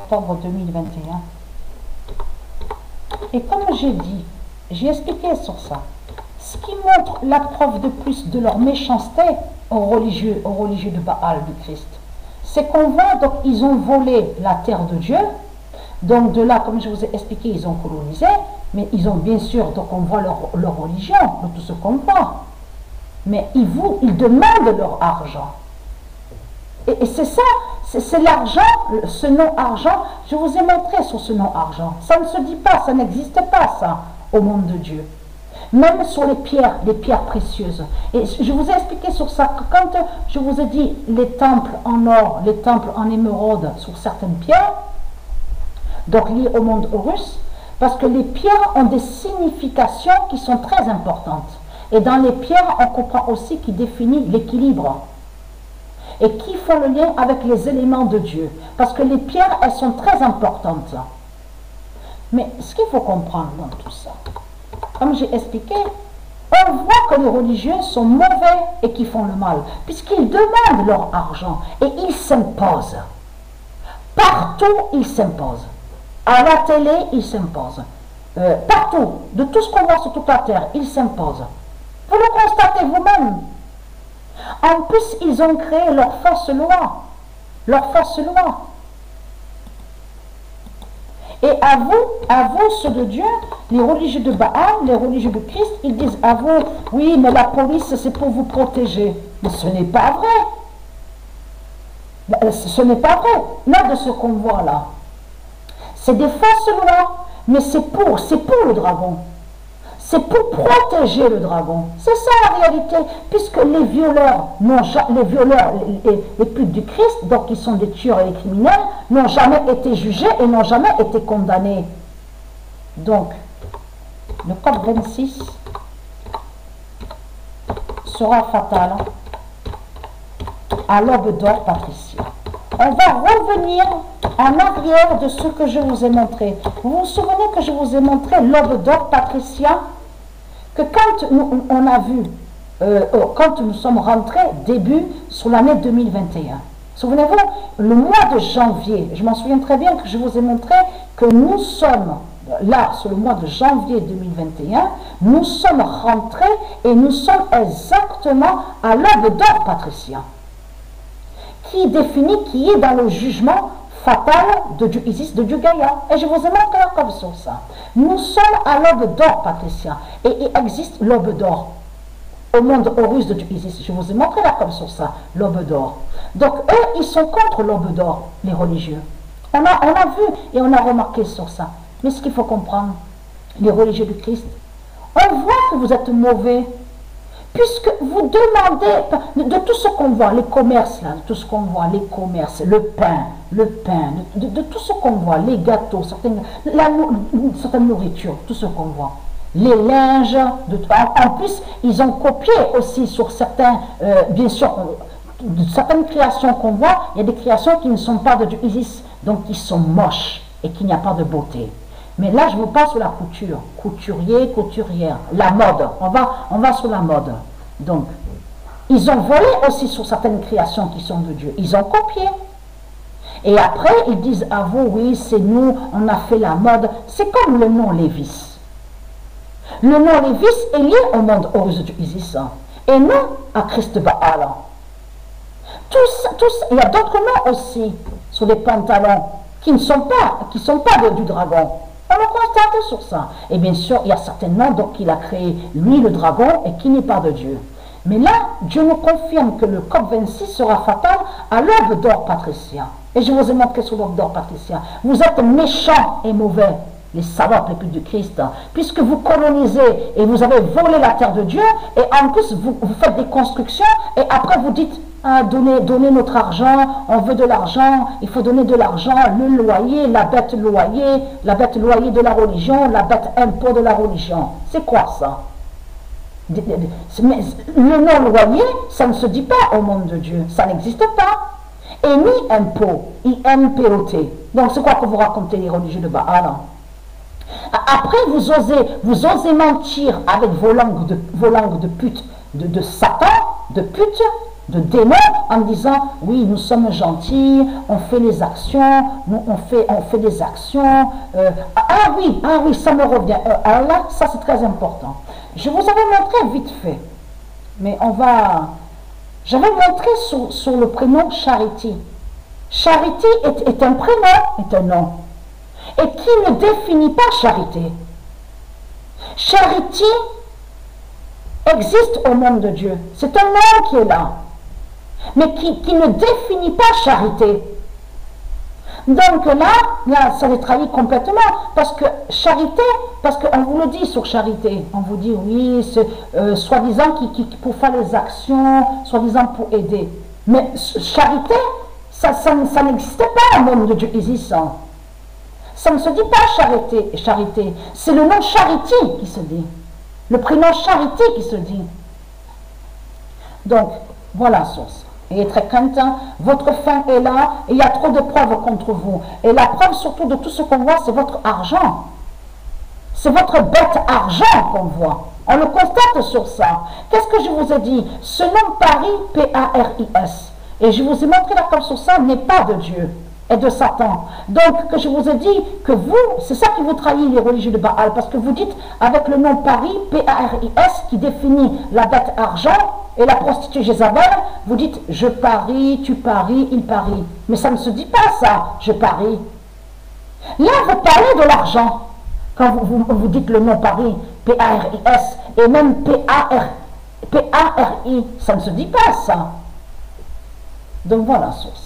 octobre 2021. Et comme j'ai dit, j'ai expliqué sur ça. Ce qui montre la preuve de plus de leur méchanceté aux religieux de Baal, du Christ, c'est qu'on voit, donc ils ont volé la terre de Dieu. Donc de là, comme je vous ai expliqué, ils ont colonisé, mais ils ont bien sûr, donc on voit leur religion, de tout ce qu'on voit. Mais ils demandent leur argent. Et c'est ça, c'est l'argent, ce nom argent, je vous ai montré sur ce nom argent. Ça ne se dit pas, ça n'existe pas ça, au monde de Dieu. Même sur les pierres précieuses. Et je vous ai expliqué sur ça, que quand je vous ai dit les temples en or, les temples en émeraude sur certaines pierres, donc liées au monde russe, parce que les pierres ont des significations qui sont très importantes. Et dans les pierres, on comprend aussi qui définit l'équilibre. Et qui font le lien avec les éléments de Dieu. Parce que les pierres, elles sont très importantes. Mais ce qu'il faut comprendre dans tout ça, comme j'ai expliqué, on voit que les religieux sont mauvais et qui font le mal, puisqu'ils demandent leur argent et ils s'imposent. Partout, ils s'imposent. À la télé, ils s'imposent. Partout, de tout ce qu'on voit sur toute la terre, ils s'imposent. Vous le constatez vous-même. En plus, ils ont créé leur fausse loi. Leur fausse loi. Et à vous, ceux de Dieu, les religieux de Baal, les religieux de Christ, ils disent à vous, oui, mais la police, c'est pour vous protéger. Mais ce n'est pas vrai. Ce n'est pas vrai. Là, de ce qu'on voit là. C'est des fausses lois, mais c'est pour le dragon. C'est pour protéger le dragon. C'est ça la réalité, puisque les violeurs, les putes du Christ, donc qui sont des tueurs et des criminels, n'ont jamais été jugés et n'ont jamais été condamnés. Donc, le code 26 sera fatal à l'aube d'or, Patricia. On va revenir en arrière de ce que je vous ai montré. Vous vous souvenez que je vous ai montré l'aube d'or, Patricia? Que quand on a vu, quand nous sommes rentrés début sur l'année 2021, souvenez-vous, le mois de janvier, je m'en souviens très bien que je vous ai montré que nous sommes, là, sur le mois de janvier 2021, nous sommes rentrés et nous sommes exactement à l'aube d'or, Patricia, qui définit, qui est dans le jugement fatal de Dieu Isis, de Dieu Gaïa. Et je vous ai montré comme sur ça. Nous sommes à l'aube d'or, Patricia. Et il existe l'aube d'or au monde horus de Dieu Isis. Je vous ai montré là comme sur ça, l'aube d'or. Donc eux, ils sont contre l'aube d'or, les religieux. On a vu et on a remarqué sur ça. Mais ce qu'il faut comprendre, les religieux du Christ, on voit que vous êtes mauvais. Puisque vous demandez, de tout ce qu'on voit, les commerces là, de tout ce qu'on voit, les commerces, le pain, de tout ce qu'on voit, les gâteaux, certaines nourritures, tout ce qu'on voit, les linges, en plus, ils ont copié aussi sur certains, bien sûr, certaines créations qu'on voit, il y a des créations qui ne sont pas de Dieu Isis, donc qui sont moches et qu'il n'y a pas de beauté. Mais là, je vous parle sur la couture, couturier, couturière, la mode, on va sur la mode. Donc, ils ont volé aussi sur certaines créations qui sont de Dieu, ils ont copié. Et après, ils disent à vous, oui, c'est nous, on a fait la mode. C'est comme le nom Lévis. Le nom Lévis est lié au monde horus de Isis, et non à Christ Baal. Il y a d'autres noms aussi sur les pantalons qui ne sont pas du dragon. On le constate sur ça. Et bien sûr, il y a certainement donc qu'il a créé, lui, le dragon, et qui n'est pas de Dieu. Mais là, Dieu nous confirme que le code 26 sera fatal à l'aube d'or, Patricia. Et je vous ai montré sur l'aube d'or, Patricia. Vous êtes méchants et mauvais, les salopes, les putes du Christ, puisque vous colonisez et vous avez volé la terre de Dieu, et en plus, vous faites des constructions, et après vous dites, ah, donnez notre argent, on veut de l'argent, il faut donner de l'argent, le loyer, la bête loyer de la religion, la bête impôt de la religion. C'est quoi ça? Le nom loyer, ça ne se dit pas au monde de Dieu, ça n'existe pas. Et ni impôt, IMPOT. Donc c'est quoi que vous racontez les religieux de Baal? Après, vous osez mentir avec vos langues de pute, de Satan, de pute, de démons en disant oui, nous sommes gentils, on fait les actions, on fait des actions. Ah oui, ça me revient. Alors là, ça c'est très important. Je vous avais montré vite fait, mais j'avais montré sur le prénom Charity. Charity est un prénom, est un nom, et qui ne définit pas charité. Charity existe au monde de Dieu. C'est un nom qui est là, mais qui ne définit pas charité. Donc là, ça les trahit complètement, parce que charité, parce qu'on vous le dit sur charité, on vous dit oui, c'est soi-disant pour faire les actions, soi-disant pour aider. Mais charité, ça n'existe pas au monde de Dieu existant. Ça ne se dit pas charité, c'est le nom charité qui se dit, le prénom charité qui se dit. Donc, voilà source. Et très content, votre fin est là, et il y a trop de preuves contre vous. Et la preuve surtout de tout ce qu'on voit, c'est votre argent. C'est votre bête argent qu'on voit. On le constate sur ça. Qu'est-ce que je vous ai dit? Ce nom Paris, P-A-R-I-S, et je vous ai montré la preuve sur ça, n'est pas de Dieu et de Satan. Donc, que je vous ai dit que vous, c'est ça qui vous trahit les religieux de Baal, parce que vous dites avec le nom Paris, P-A-R-I-S, qui définit la bête argent, et la prostituée Jézabel, vous dites je parie, tu paries, il parie. Mais ça ne se dit pas ça, je parie. Là, vous parlez de l'argent. Quand vous dites le nom Paris, P-A-R-I-S, et même P-A-R-I, ça ne se dit pas ça. Donc voilà, source.